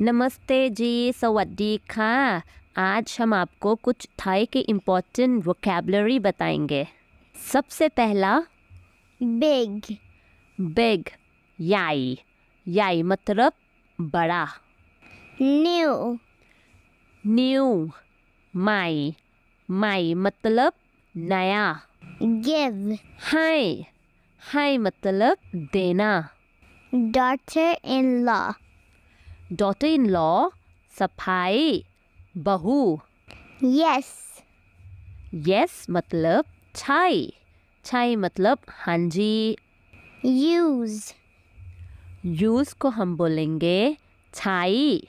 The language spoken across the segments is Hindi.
नमस्ते जी, สวัสดีค่ะ आज हम आपको कुछ थाई के इम्पोर्टेंट वोकैबुलरी बताएंगे। सबसे पहला Big, बिग, याई। याई मतलब बड़ा। new, न्यू, माई। माई मतलब नया। give, हाय, हाय मतलब देना। daughter-in-law, डॉटर इन लॉ, सफाई, बहू। yes, यस मतलब छाई। छाई मतलब हाँ जी। use, यूज़ को हम बोलेंगे छाई,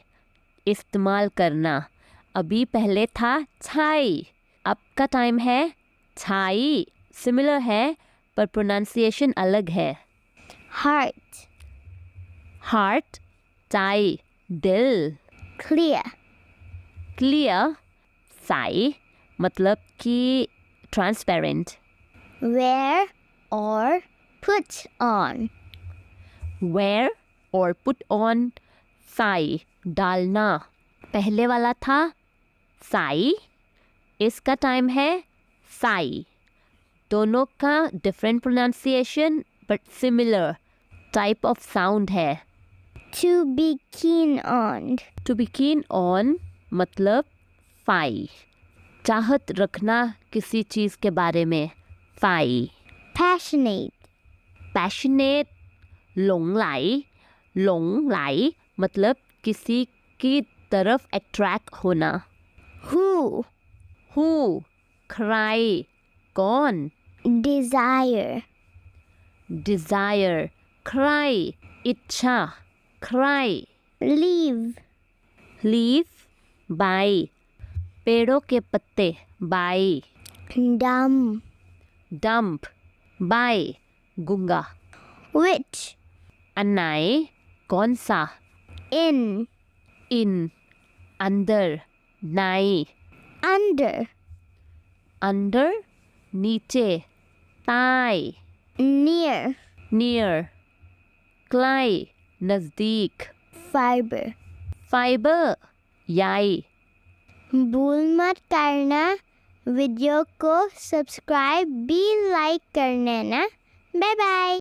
इस्तेमाल करना। अभी पहले था छाई, अब का टाइम है छाई। सिमिलर है पर प्रोनाउंसिएशन अलग है। heart, हार्ट, चाई, दिल। clear, क्लियर, साई मतलब कि transparent. wear or put on, wear और पुट ऑन, साई डालना। पहले वाला था साई, इसका टाइम है साई। दोनों का different pronunciation but similar type of sound है। to be keen on, to be keen on मतलब फाई, चाहत रखना किसी चीज़ के बारे में, फाई। passionate, पैशनेट, लॉन्ग लाई मतलब किसी की तरफ अट्रैक्ट होना। who, हु, क्राई, कौन। desire, डिज़ायर, क्राई, इच्छा, क्राई। leave, लीफ, बाई, पेड़ों के पत्ते, बाई। dumb, डंप, बाई, गुंगा। which, अन्नाई, कौन सा। in, इन, अंदर, नाई। under, अंडर, नीचे, ताई। near, नियर, क्लाई, नज़दीक। fiber. फाइबर, याई। भूल मत करना वीडियो को सब्सक्राइब भी लाइक करना ना। Bye bye.